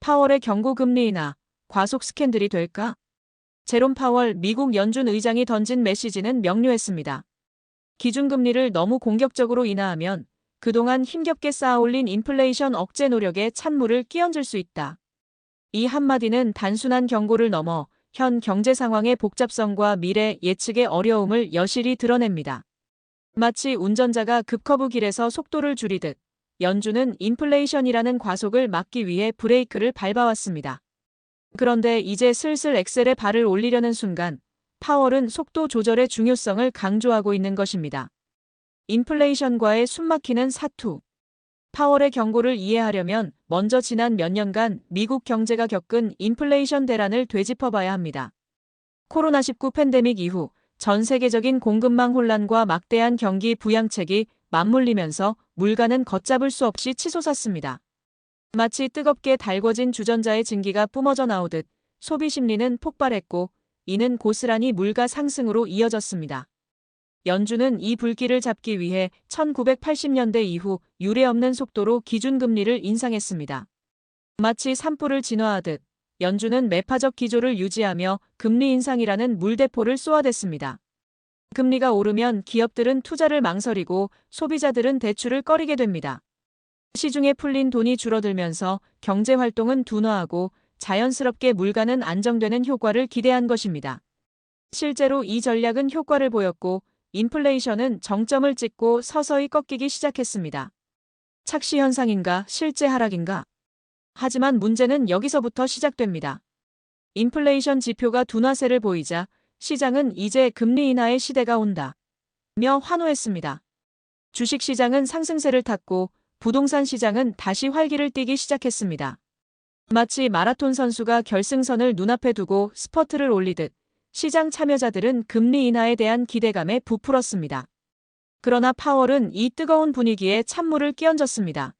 파월의 경고 금리 인하, 과속 스캔들이 될까? 제롬 파월 미국 연준 의장이 던진 메시지는 명료했습니다. 기준금리를 너무 공격적으로 인하하면 그동안 힘겹게 쌓아올린 인플레이션 억제 노력에 찬물을 끼얹을 수 있다. 이 한마디는 단순한 경고를 넘어 현 경제 상황의 복잡성과 미래 예측의 어려움을 여실히 드러냅니다. 마치 운전자가 급커브 길에서 속도를 줄이듯 연준은 인플레이션이라는 과속을 막기 위해 브레이크를 밟아왔습니다. 그런데 이제 슬슬 엑셀에 발을 올리려는 순간 파월은 속도 조절의 중요성을 강조하고 있는 것입니다. 인플레이션과의 숨막히는 사투. 파월의 경고를 이해하려면 먼저 지난 몇 년간 미국 경제가 겪은 인플레이션 대란을 되짚어봐야 합니다. 코로나19 팬데믹 이후 전 세계적인 공급망 혼란과 막대한 경기 부양책이 맞물리면서 물가는 걷잡을 수 없이 치솟았습니다. 마치 뜨겁게 달궈진 주전자의 증기가 뿜어져 나오듯 소비 심리는 폭발했고 이는 고스란히 물가 상승으로 이어졌습니다. 연준은 이 불길을 잡기 위해 1980년대 이후 유례없는 속도로 기준금리를 인상했습니다. 마치 산불을 진화하듯 연준은 매파적 기조를 유지하며 금리 인상이라는 물대포를 쏘아댔습니다. 금리가 오르면 기업들은 투자를 망설이고 소비자들은 대출을 꺼리게 됩니다. 시중에 풀린 돈이 줄어들면서 경제 활동은 둔화하고 자연스럽게 물가는 안정되는 효과를 기대한 것입니다. 실제로 이 전략은 효과를 보였고 인플레이션은 정점을 찍고 서서히 꺾이기 시작했습니다. 착시 현상인가 실제 하락인가? 하지만 문제는 여기서부터 시작됩니다. 인플레이션 지표가 둔화세를 보이자 시장은 이제 금리 인하의 시대가 온다 며 환호했습니다. 주식시장은 상승세를 탔고 부동산 시장은 다시 활기를 띠기 시작했습니다. 마치 마라톤 선수가 결승선을 눈앞에 두고 스퍼트를 올리듯 시장 참여자들은 금리 인하에 대한 기대감에 부풀었습니다. 그러나 파월은 이 뜨거운 분위기에 찬물을 끼얹었습니다.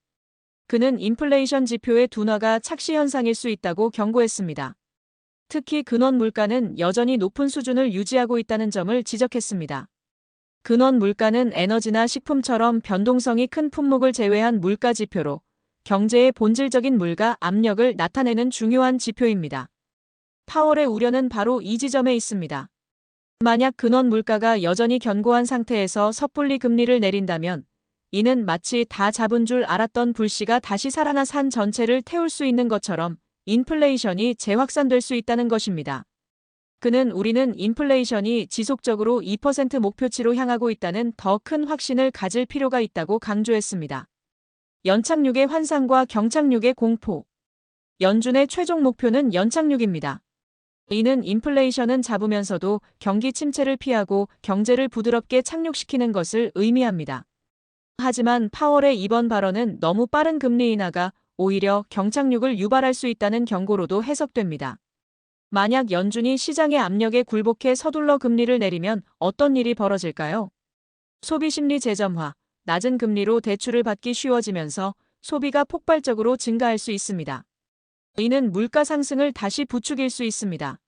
그는 인플레이션 지표의 둔화가 착시 현상일 수 있다고 경고했습니다. 특히 근원 물가는 여전히 높은 수준을 유지하고 있다는 점을 지적했습니다. 근원 물가는 에너지나 식품처럼 변동성이 큰 품목을 제외한 물가 지표로 경제의 본질적인 물가 압력을 나타내는 중요한 지표입니다. 파월의 우려는 바로 이 지점에 있습니다. 만약 근원 물가가 여전히 견고한 상태에서 섣불리 금리를 내린다면 이는 마치 다 잡은 줄 알았던 불씨가 다시 살아나 산 전체를 태울 수 있는 것처럼 인플레이션이 재확산될 수 있다는 것입니다. 그는 우리는 인플레이션이 지속적으로 2% 목표치로 향하고 있다는 더 큰 확신을 가질 필요가 있다고 강조했습니다. 연착륙의 환상과 경착륙의 공포. 연준의 최종 목표는 연착륙입니다. 이는 인플레이션은 잡으면서도 경기 침체를 피하고 경제를 부드럽게 착륙시키는 것을 의미합니다. 하지만 파월의 이번 발언은 너무 빠른 금리 인하가 오히려 경착륙을 유발할 수 있다는 경고로도 해석됩니다. 만약 연준이 시장의 압력에 굴복해 서둘러 금리를 내리면 어떤 일이 벌어질까요? 소비심리 재점화, 낮은 금리로 대출을 받기 쉬워지면서 소비가 폭발적으로 증가할 수 있습니다. 이는 물가 상승을 다시 부추길 수 있습니다.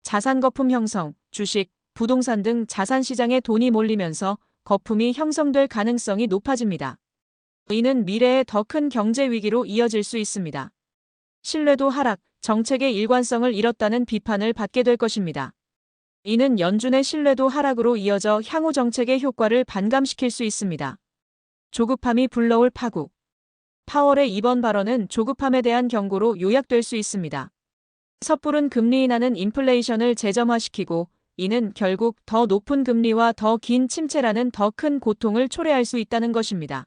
자산 거품 형성, 주식, 부동산 등 자산 시장에 돈이 몰리면서 거품이 형성될 가능성이 높아집니다. 이는 미래에 더 큰 경제 위기로 이어질 수 있습니다. 신뢰도 하락, 정책의 일관성을 잃었다는 비판을 받게 될 것입니다. 이는 연준의 신뢰도 하락으로 이어져 향후 정책의 효과를 반감시킬 수 있습니다. 조급함이 불러올 파국. 파월의 이번 발언은 조급함에 대한 경고로 요약될 수 있습니다. 섣부른 금리 인하는 인플레이션을 재점화시키고 이는 결국 더 높은 금리와 더 긴 침체라는 더 큰 고통을 초래할 수 있다는 것입니다.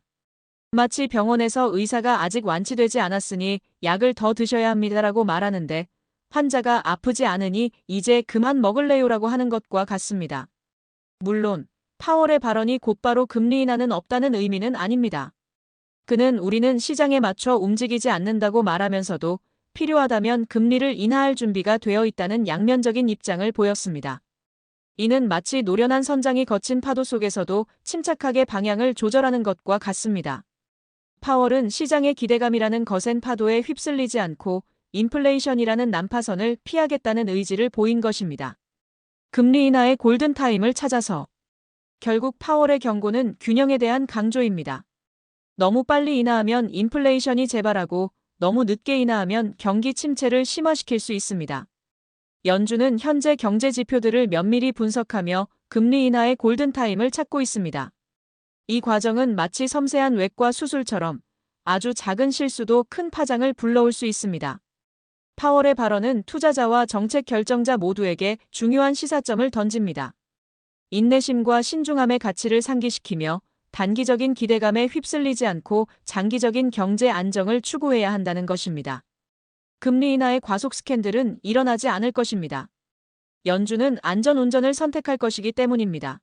마치 병원에서 의사가 아직 완치되지 않았으니 약을 더 드셔야 합니다라고 말하는데 환자가 아프지 않으니 이제 그만 먹을래요라고 하는 것과 같습니다. 물론 파월의 발언이 곧바로 금리 인하는 없다는 의미는 아닙니다. 그는 우리는 시장에 맞춰 움직이지 않는다고 말하면서도 필요하다면 금리를 인하할 준비가 되어 있다는 양면적인 입장을 보였습니다. 이는 마치 노련한 선장이 거친 파도 속에서도 침착하게 방향을 조절하는 것과 같습니다. 파월은 시장의 기대감이라는 거센 파도에 휩쓸리지 않고 인플레이션이라는 난파선을 피하겠다는 의지를 보인 것입니다. 금리 인하의 골든타임을 찾아서. 결국 파월의 경고는 균형에 대한 강조입니다. 너무 빨리 인하하면 인플레이션이 재발하고 너무 늦게 인하하면 경기 침체를 심화시킬 수 있습니다. 연준은 현재 경제 지표들을 면밀히 분석하며 금리 인하의 골든타임을 찾고 있습니다. 이 과정은 마치 섬세한 외과 수술처럼 아주 작은 실수도 큰 파장을 불러올 수 있습니다. 파월의 발언은 투자자와 정책 결정자 모두에게 중요한 시사점을 던집니다. 인내심과 신중함의 가치를 상기시키며 단기적인 기대감에 휩쓸리지 않고 장기적인 경제 안정을 추구해야 한다는 것입니다. 금리 인하의 과속 스캔들은 일어나지 않을 것입니다. 연준은 안전 운전을 선택할 것이기 때문입니다.